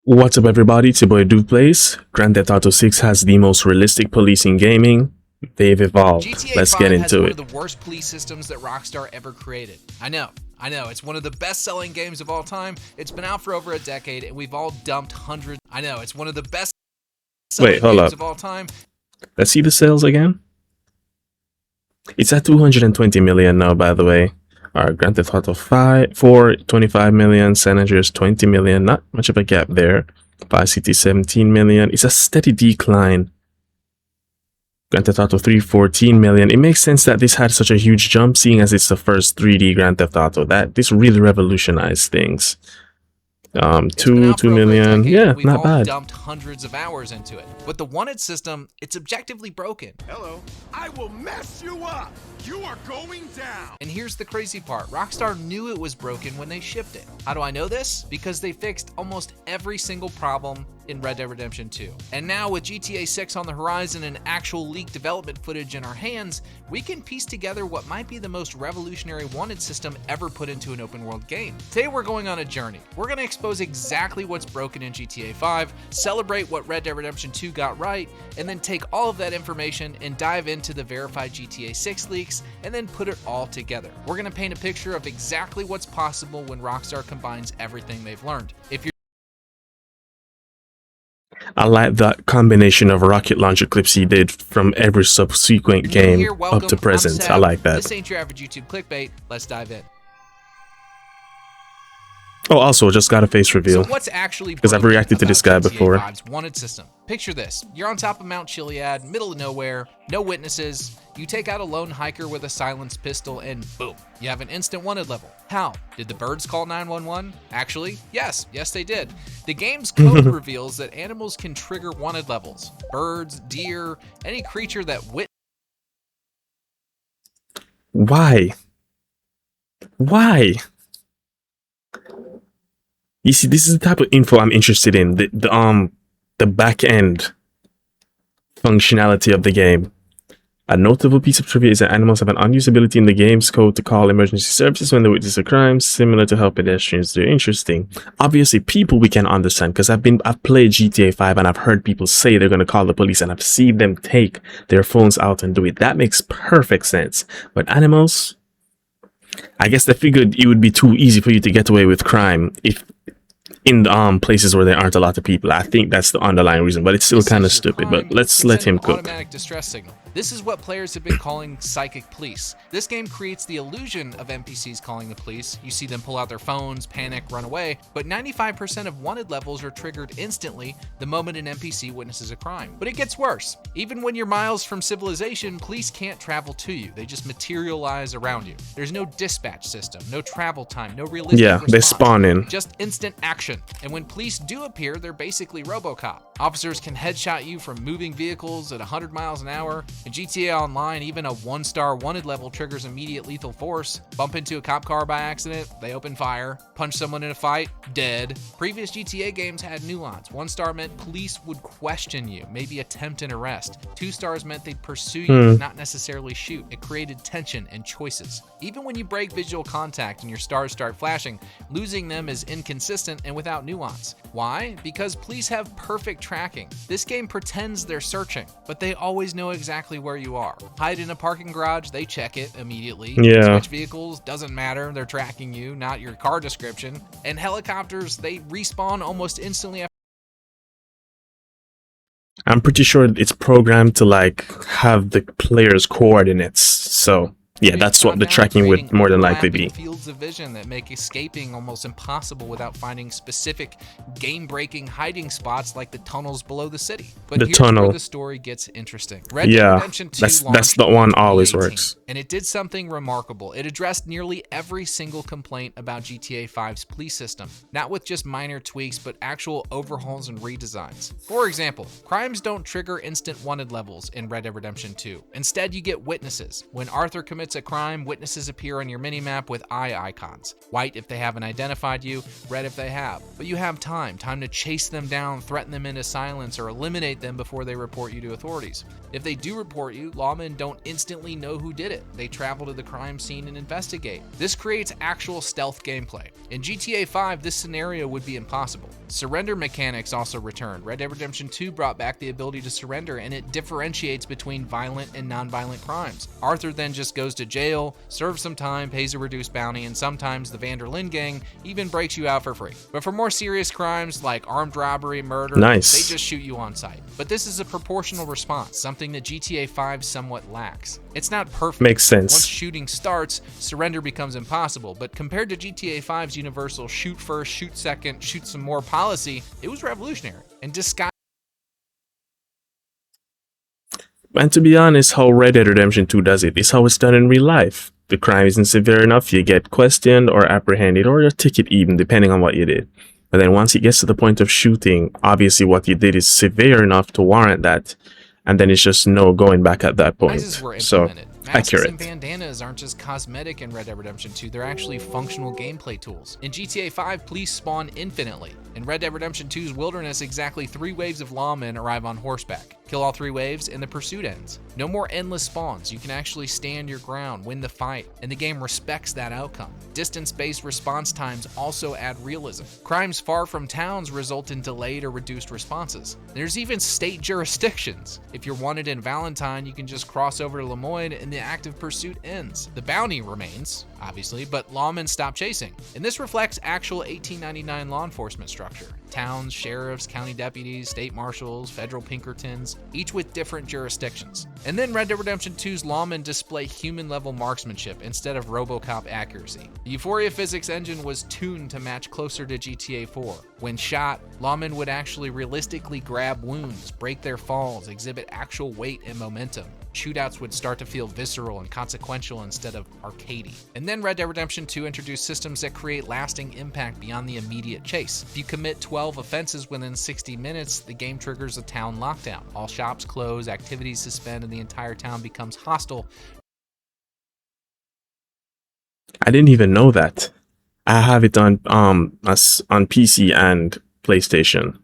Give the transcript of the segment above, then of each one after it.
What's up everybody, it's your boy Dude Plays. Grand Theft Auto 6 has the most realistic police in gaming. They've evolved. GTA Let's 5 get has into one it. of the worst police systems that Rockstar ever created. I know, it's one of the best-selling games of all time. It's been out for over a decade, and we've all dumped hundreds. I know, it's one of the best-selling games of all time. Let's see the sales again. It's at 220 million now, by the way. Alright, Grand Theft Auto 4, 25 million, San Andreas 20 million, not much of a gap there. Vice City 17 million. It's a steady decline. Grand Theft Auto 3, 14 million. It makes sense that this had such a huge jump, seeing as it's the first 3D Grand Theft Auto. This really revolutionized things. 2 million. Yeah, not bad. Dumped hundreds of hours into it. But the wanted system, it's objectively broken. Hello, I will mess you up. You are going down. And here's the crazy part. Rockstar knew it was broken when they shipped it. How do I know this? Because they fixed almost every single problem in Red Dead Redemption 2. And now with GTA 6 on the horizon and actual leaked development footage in our hands, we can piece together what might be the most revolutionary wanted system ever put into an open world game. Today we're going on a journey. We're going to expose exactly what's broken in GTA 5, celebrate what Red Dead Redemption 2 got right, and then take all of that information and dive into the verified GTA 6 leaks and then put it all together. We're going to paint a picture of exactly what's possible when Rockstar combines everything they've learned. I like that combination of rocket launcher clips he did from every subsequent game up to present. I like that. This ain't your average YouTube clickbait. Let's dive in. Oh, also, just got a face reveal. So what's actually because I've reacted to this guy before. Wanted system. Picture this. You're on top of Mount Chiliad, middle of nowhere, no witnesses. You take out a lone hiker with a silenced pistol and boom, you have an instant wanted level. How? Did the birds call 911? Actually, yes they did. The game's code reveals that animals can trigger wanted levels. Birds, deer, any creature that Why? You see, this is the type of info I'm interested in. The back end functionality of the game. A notable piece of trivia is that animals have an unused ability in the game's code to call emergency services when they witness a crime, similar to how pedestrians do. Interesting. Obviously, people we can understand because I've played GTA 5 and I've heard people say they're going to call the police and I've seen them take their phones out and do it. That makes perfect sense. But animals, I guess they figured it would be too easy for you to get away with crime if in places where there aren't a lot of people. I think that's the underlying reason, but it's still kind of stupid. But let's let him cook. Automatic distress signal. This is what players have been calling psychic police. This game creates the illusion of NPCs calling the police. You see them pull out their phones, panic, run away, but 95% of wanted levels are triggered instantly the moment an NPC witnesses a crime. But it gets worse. Even when you're miles from civilization, police can't travel to you. They just materialize around you. There's no dispatch system, no travel time, no realistic response. They spawn in. Just instant action. And when police do appear, they're basically RoboCop. Officers can headshot you from moving vehicles at 100 miles an hour. In GTA Online, even a 1-star wanted level triggers immediate lethal force. Bump into a cop car by accident, they open fire. Punch someone in a fight, dead. Previous GTA games had nuance. 1-star meant police would question you, maybe attempt an arrest. 2 stars meant they'd pursue you, not necessarily shoot. It created tension and choices. Even when you break visual contact and your stars start flashing, losing them is inconsistent and without nuance. Why? Because police have perfect tracking. This game pretends they're searching, but they always know exactly where you are. Hide in a parking garage, they check it immediately. Switch vehicles, doesn't matter, they're tracking you, not your car description. And helicopters, they respawn almost instantly after. I'm pretty sure it's programmed to like have the player's coordinates, so yeah, that's what the tracking would more than likely be. Fields of vision that make escaping almost impossible without finding specific game-breaking hiding spots like the tunnels below the city. But here's where the story gets interesting. Red Dead Redemption 2 that's the one always works. And it did something remarkable. It addressed nearly every single complaint about GTA 5's police system, not with just minor tweaks, but actual overhauls and redesigns. For example, crimes don't trigger instant wanted levels in Red Dead Redemption 2. Instead, you get witnesses. When Arthur commits a crime, witnesses appear on your minimap with eye icons. White if they haven't identified you, red if they have. But you have time to chase them down, threaten them into silence, or eliminate them before they report you to authorities. If they do report you, lawmen don't instantly know who did it. They travel to the crime scene and investigate. This creates actual stealth gameplay. In GTA 5, this scenario would be impossible. Surrender mechanics also returned. Red Dead Redemption 2 brought back the ability to surrender, and it differentiates between violent and non-violent crimes. Arthur then just goes to jail, serves some time, pays a reduced bounty, and sometimes the Van der Linde gang even breaks you out for free. But for more serious crimes like armed robbery, murder, they just shoot you on sight. But this is a proportional response, something that GTA 5 somewhat lacks. It's not perfect. Makes sense. Once shooting starts, surrender becomes impossible, but compared to GTA 5's universal shoot first, shoot second, shoot some more policy, it was revolutionary and disguised. And to be honest, how Red Dead Redemption 2 does it is how it's done in real life. The crime isn't severe enough, you get questioned or apprehended or a ticket even, depending on what you did. But then once it gets to the point of shooting, obviously what you did is severe enough to warrant that. And then it's just no going back at that point. So, Masks accurate. and bandanas aren't just cosmetic in Red Dead Redemption 2, they're actually functional gameplay tools. In GTA 5, police spawn infinitely. In Red Dead Redemption 2's Wilderness, exactly 3 waves of lawmen arrive on horseback. Kill all 3 waves and the pursuit ends. No more endless spawns, you can actually stand your ground, win the fight, and the game respects that outcome. Distance-based response times also add realism. Crimes far from towns result in delayed or reduced responses. There's even state jurisdictions. If you're wanted in Valentine, you can just cross over to Lemoyne and the active pursuit ends. The bounty remains, obviously, but lawmen stop chasing. And this reflects actual 1899 law enforcement structure. Towns, sheriffs, county deputies, state marshals, federal Pinkertons, each with different jurisdictions. And then Red Dead Redemption 2's lawmen display human-level marksmanship instead of RoboCop accuracy. The Euphoria physics engine was tuned to match closer to GTA 4. When shot, lawmen would actually realistically grab wounds, break their falls, exhibit actual weight and momentum. Shootouts would start to feel visceral and consequential instead of arcadey. And then Red Dead Redemption 2 introduced systems that create lasting impact beyond the immediate chase. If you commit 12 offenses within 60 minutes, the game triggers a town lockdown. All shops close, activities suspend, and the entire town becomes hostile. I didn't even know that. I have it on PC and PlayStation,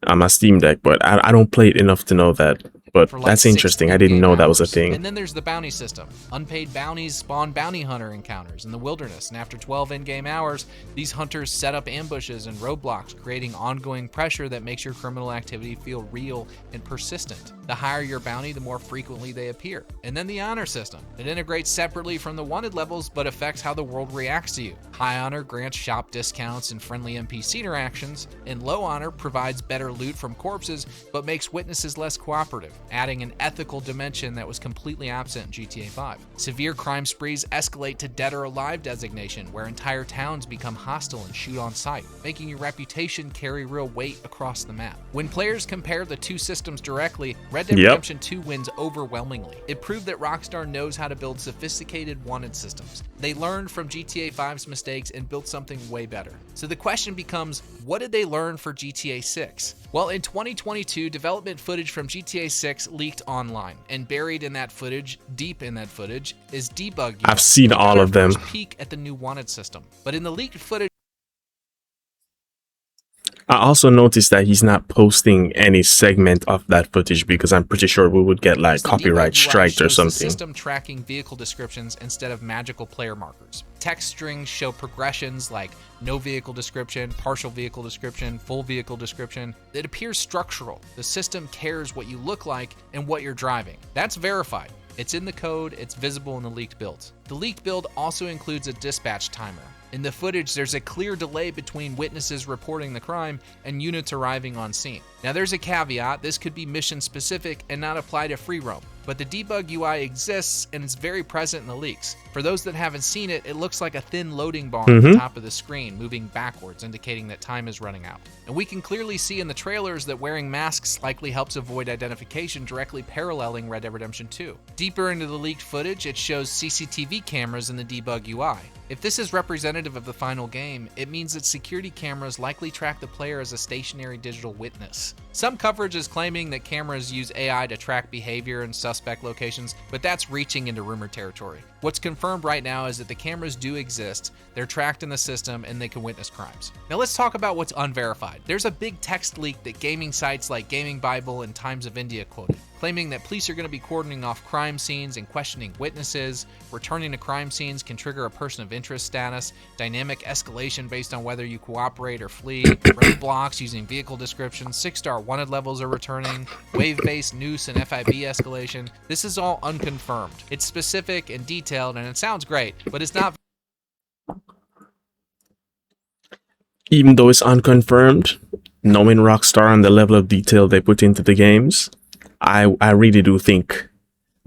on my Steam Deck, but I don't play it enough to know that. But Like that's interesting. I didn't know that was a thing. And then there's the bounty system. Unpaid bounties spawn bounty hunter encounters in the wilderness, and after 12 in-game hours, these hunters set up ambushes and roadblocks, creating ongoing pressure that makes your criminal activity feel real and persistent. The higher your bounty, the more frequently they appear. And then the honor system. It integrates separately from the wanted levels, but affects how the world reacts to you. High honor grants shop discounts and friendly NPC interactions, and low honor provides better loot from corpses, but makes witnesses less cooperative, adding an ethical dimension that was completely absent in GTA 5. Severe crime sprees escalate to dead or alive designation, where entire towns become hostile and shoot on sight, making your reputation carry real weight across the map. When players compare the two systems directly, Red Dead Redemption 2 wins overwhelmingly. It proved that Rockstar knows how to build sophisticated wanted systems. They learned from GTA 5's mistakes and built something way better. So the question becomes, what did they learn for GTA 6? Well, in 2022, development footage from GTA 6 leaked online, and buried in that footage, deep in that footage, is debug unit. I've seen all of them. Peek at the new wanted system. But in the leaked footage, I also noticed that he's not posting any segment of that footage because I'm pretty sure we would get like copyright striked or something. The system tracking vehicle descriptions instead of magical player markers. Text strings show progressions like no vehicle description, partial vehicle description, full vehicle description. It appears structural. The system cares what you look like and what you're driving. That's verified. It's in the code, it's visible in the leaked build. The leaked build also includes a dispatch timer. In the footage, there's a clear delay between witnesses reporting the crime and units arriving on scene. Now there's a caveat, this could be mission specific and not apply to free roam, but the debug UI exists and it's very present in the leaks. For those that haven't seen it, it looks like a thin loading bar at the top of the screen, moving backwards, indicating that time is running out. And we can clearly see in the trailers that wearing masks likely helps avoid identification, directly paralleling Red Dead Redemption 2. Deeper into the leaked footage, it shows CCTV cameras in the debug UI. If this is representative of the final game, it means that security cameras likely track the player as a stationary digital witness. Some coverage is claiming that cameras use AI to track behavior and suspects suspect locations, but that's reaching into rumor territory. What's confirmed right now is that the cameras do exist, they're tracked in the system, and they can witness crimes. Now let's talk about what's unverified. There's a big text leak that gaming sites like Gaming Bible and Times of India quoted, claiming that police are going to be cordoning off crime scenes and questioning witnesses. Returning to crime scenes can trigger a person of interest status, dynamic escalation based on whether you cooperate or flee, roadblocks using vehicle descriptions, 6-star wanted levels are returning, wave-based noose and FIB escalation. This is all unconfirmed. It's specific and detailed, and it sounds great, but it's not. Even though it's unconfirmed, knowing Rockstar and the level of detail they put into the games, I really do think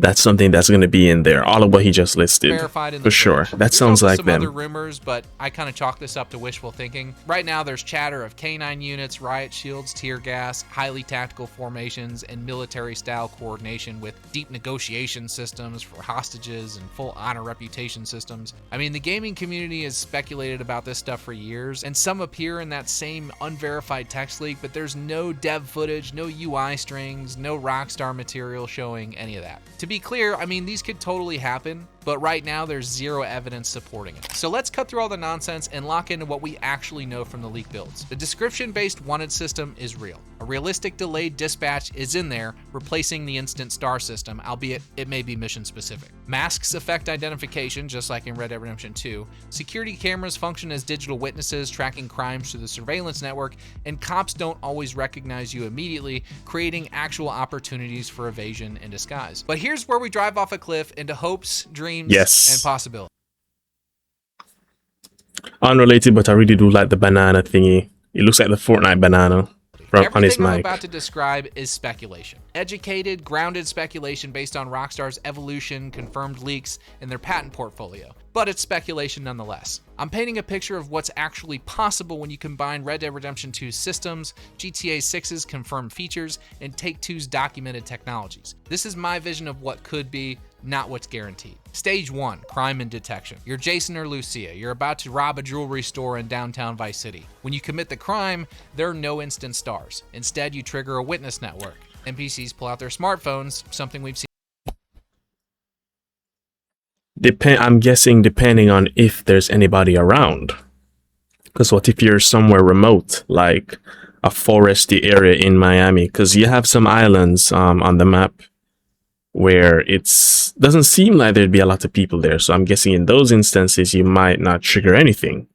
that's something that's going to be in there. All of what he just listed, Verified in the for sure. footage. That sounds like some them. other rumors, but I kind of chalk this up to wishful thinking. Right now, there's chatter of K9 units, riot shields, tear gas, highly tactical formations, and military-style coordination with deep negotiation systems for hostages and full honor reputation systems. I mean, the gaming community has speculated about this stuff for years, and some appear in that same unverified text leak, but there's no dev footage, no UI strings, no Rockstar material showing any of that. To be clear, I mean, these could totally happen, but right now there's zero evidence supporting it. So let's cut through all the nonsense and lock into what we actually know from the leak builds. The description-based wanted system is real. A realistic delayed dispatch is in there, replacing the instant star system, albeit it may be mission specific. Masks affect identification, just like in Red Dead Redemption 2. Security cameras function as digital witnesses, tracking crimes through the surveillance network, and cops don't always recognize you immediately, creating actual opportunities for evasion and disguise. But here's where we drive off a cliff into hopes, dreams, and possibilities. Unrelated, but I really do like the banana thingy. It looks like the Fortnite banana on his Everything I'm mic. about to describe is speculation. Educated, grounded speculation based on Rockstar's evolution, confirmed leaks, and their patent portfolio. But it's speculation nonetheless. I'm painting a picture of what's actually possible when you combine Red Dead Redemption 2's systems, GTA 6's confirmed features, and Take-Two's documented technologies. This is my vision of what could be, not what's guaranteed. Stage 1, crime and detection. You're Jason or Lucia. You're about to rob a jewelry store in downtown Vice City. When you commit the crime, there are no instant stars. Instead, you trigger a witness network. NPCs pull out their smartphones, something we've seen. I'm guessing depending on if there's anybody around. Because what if you're somewhere remote, like a foresty area in Miami? Because you have some islands on the map where it's doesn't seem like there'd be a lot of people there. So I'm guessing in those instances, you might not trigger anything.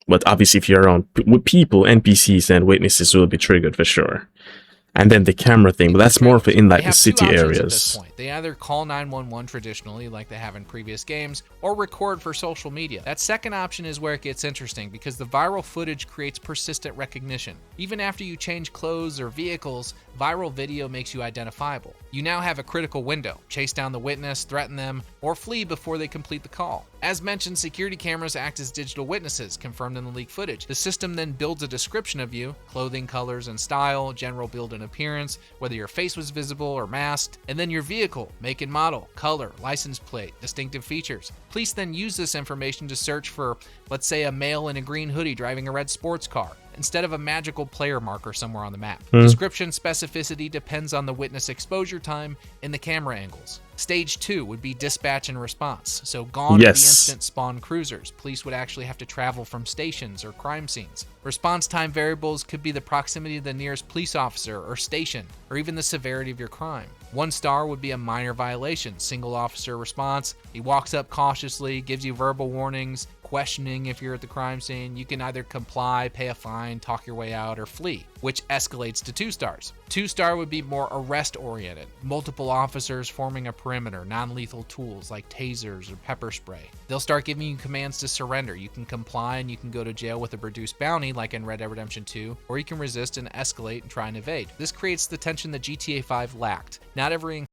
But obviously, if you're around with people, NPCs and witnesses will be triggered for sure. And then the camera thing, but that's more for in like the city areas. At this point. They either call 911 traditionally, like they have in previous games, or record for social media. That second option is where it gets interesting because the viral footage creates persistent recognition. Even after you change clothes or vehicles, viral video makes you identifiable. You now have a critical window: chase down the witness, threaten them, or flee before they complete the call. As mentioned, security cameras act as digital witnesses, confirmed in the leaked footage. The system then builds a description of you: clothing, colors, and style, general build and appearance, whether your face was visible or masked, and then your vehicle, make and model, color, license plate, distinctive features. Police then use this information to search for, let's say, a male in a green hoodie driving a red sports car, instead of a magical player marker somewhere on the map. Description specificity depends on the witness exposure time and the camera angles. Stage 2 would be dispatch and response. So gone are the instant spawn cruisers. Police would actually have to travel from stations or crime scenes. Response time variables could be the proximity of the nearest police officer or station, or even the severity of your crime. 1 star would be a minor violation, single officer response. He walks up cautiously, gives you verbal warnings, questioning if you're at the crime scene. You can either comply, pay a fine, talk your way out, or flee, which escalates to 2 stars. 2 star would be more arrest oriented, multiple officers forming a perimeter, non-lethal tools like tasers or pepper spray. They'll start giving you commands to surrender. You can comply and you can go to jail with a reduced bounty like in Red Dead Redemption 2, or you can resist and escalate and try and evade. This creates the tension that GTA 5 lacked. Not every...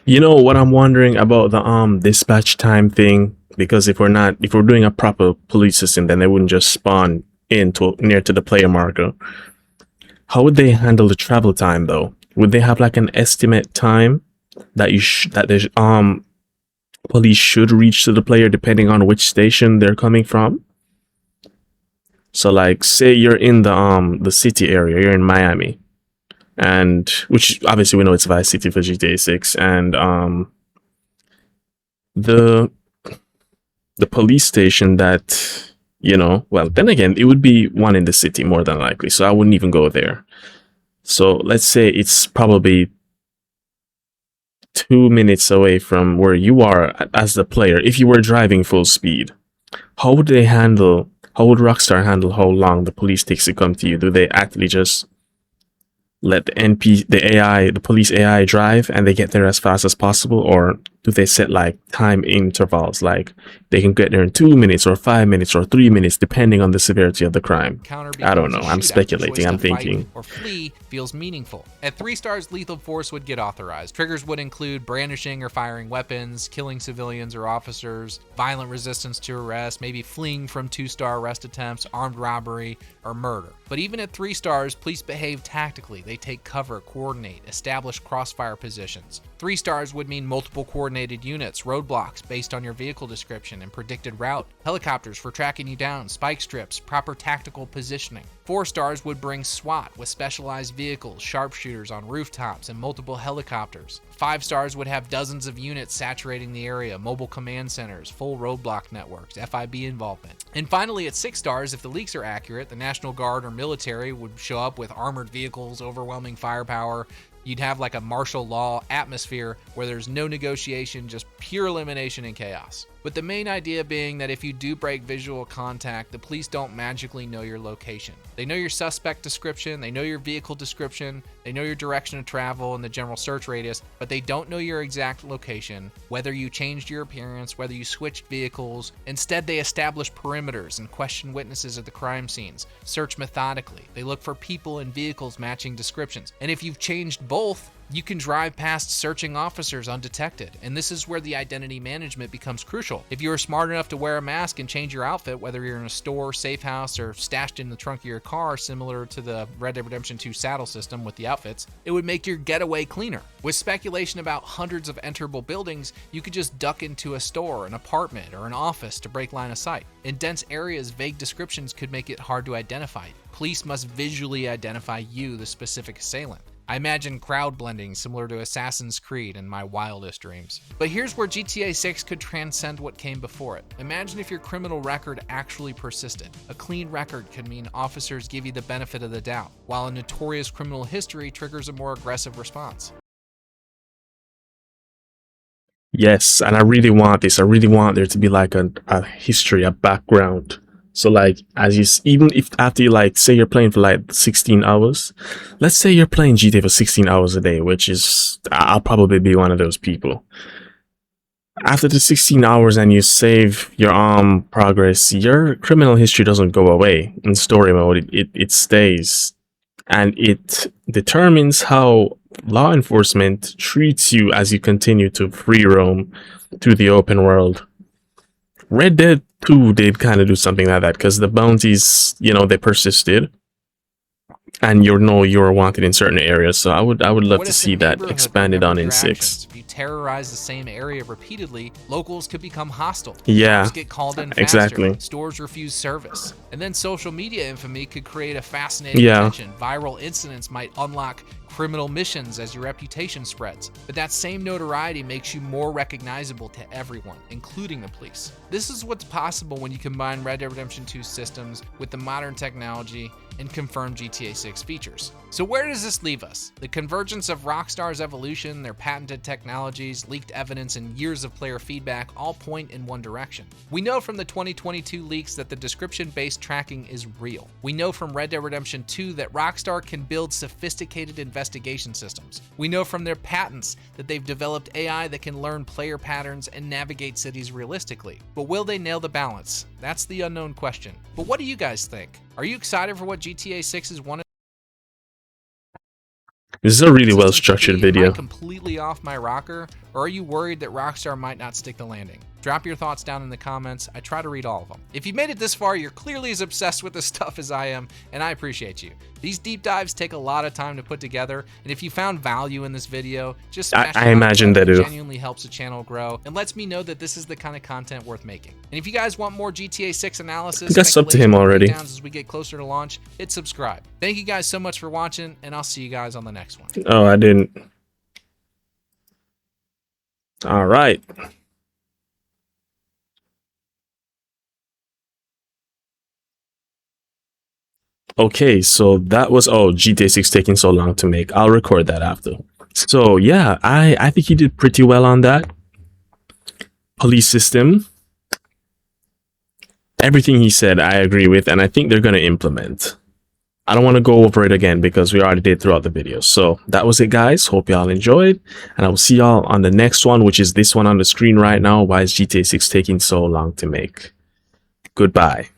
You know what I'm wondering about the dispatch time thing? Because if we're doing a proper police system, then they wouldn't just spawn near to the player marker. How would they handle the travel time though? Would they have like an estimate time that the police should reach to the player depending on which station they're coming from? So like say you're in the city area, you're in Miami. and which obviously we know it's Vice City for GTA 6, and the police station that, well, then again, it would be one in the city more than likely, so I wouldn't even go there. So let's say it's probably 2 minutes away from where you are as the player. If you were driving full speed, how would Rockstar handle how long the police takes to come to you? Do they actually just let the police AI drive and they get there as fast as possible, or do they set like time intervals, like they can get there in 2 minutes or 5 minutes or 3 minutes depending on the severity of the crime? I don't know, I'm speculating, I'm thinking. Or flee feels meaningful. At 3 stars, lethal force would get authorized. Triggers would include brandishing or firing weapons, killing civilians or officers, violent resistance to arrest, maybe fleeing from 2-star arrest attempts, armed robbery, or murder. But even at 3 stars, police behave tactically. They take cover, coordinate, establish crossfire positions. 3 stars would mean multiple coordinated units, roadblocks based on your vehicle description and predicted route, helicopters for tracking you down, spike strips, proper tactical positioning. 4 stars would bring SWAT with specialized vehicles, sharpshooters on rooftops, and multiple helicopters. 5 stars would have dozens of units saturating the area, mobile command centers, full roadblock networks, FIB involvement. And finally, at 6 stars, if the leaks are accurate, the National Guard or military would show up with armored vehicles, overwhelming firepower. You'd have like a martial law atmosphere where there's no negotiation, just pure elimination and chaos. With the main idea being that if you do break visual contact, the police don't magically know your location. They know your suspect description, they know your vehicle description, they know your direction of travel and the general search radius, but they don't know your exact location, whether you changed your appearance, whether you switched vehicles. Instead, they establish perimeters and question witnesses at the crime scenes, search methodically. They look for people and vehicles matching descriptions. And if you've changed both, you can drive past searching officers undetected, and this is where the identity management becomes crucial. If you are smart enough to wear a mask and change your outfit, whether you're in a store, safe house, or stashed in the trunk of your car, similar to the Red Dead Redemption 2 saddle system with the outfits, it would make your getaway cleaner. With speculation about hundreds of enterable buildings, you could just duck into a store, an apartment, or an office to break line of sight. In dense areas, vague descriptions could make it hard to identify. Police must visually identify you, the specific assailant. I imagine crowd blending similar to Assassin's Creed in my wildest dreams. But here's where GTA 6 could transcend what came before it. Imagine if your criminal record actually persisted. A clean record could mean officers give you the benefit of the doubt, while a notorious criminal history triggers a more aggressive response. Yes, and I really want this. I really want there to be like a history, a background. So like, even if after you like, say you're playing for like 16 hours, let's say you're playing GTA for 16 hours a day, which is, I'll probably be one of those people. After the 16 hours and you save your progress, your criminal history doesn't go away in story mode. It stays, and it determines how law enforcement treats you as you continue to free roam through the open world. Red Dead 2 did kind of do something like that, because the bounties, they persisted, and you're wanted in certain areas. So I would love to see that expanded on in 6. If you terrorize the same area repeatedly, locals could become hostile. Yeah, cops get called in faster. Exactly. Stores refuse service, and then social media infamy could create a fascinating tension. Viral incidents might unlock criminal missions as your reputation spreads, but that same notoriety makes you more recognizable to everyone, including the police. This is what's possible when you combine Red Dead Redemption 2 systems with the modern technology and confirmed GTA 6 features. So where does this leave us? The convergence of Rockstar's evolution, their patented technologies, leaked evidence, and years of player feedback all point in one direction. We know from the 2022 leaks that the description-based tracking is real. We know from Red Dead Redemption 2 that Rockstar can build sophisticated investigation systems. We know from their patents that they've developed AI that can learn player patterns and navigate cities realistically. But will they nail the balance? That's the unknown question. But what do you guys think? Are you excited for what GTA 6 is one? This is a really well-structured video. Am I completely off my rocker, or are you worried that Rockstar might not stick the landing? Drop your thoughts down in the comments. I try to read all of them. If you've made it this far, you're clearly as obsessed with this stuff as I am, and I appreciate you. These deep dives take a lot of time to put together, and if you found value in this video, just smash I imagine they do. It genuinely helps the channel grow and lets me know that this is the kind of content worth making. And if you guys want more GTA 6 analysis, that's up to him already. As we get closer to launch, hit subscribe. Thank you guys so much for watching, and I'll see you guys on the next one. Oh, I didn't. All right. Okay, so that was GTA 6 taking so long to make. I'll record that after. So yeah, I think he did pretty well on that. Police system. Everything he said I agree with, and I think they're gonna implement. I don't want to go over it again because we already did throughout the video. So that was it, guys. Hope y'all enjoyed, and I will see y'all on the next one, which is this one on the screen right now. Why is GTA 6 taking so long to make? Goodbye.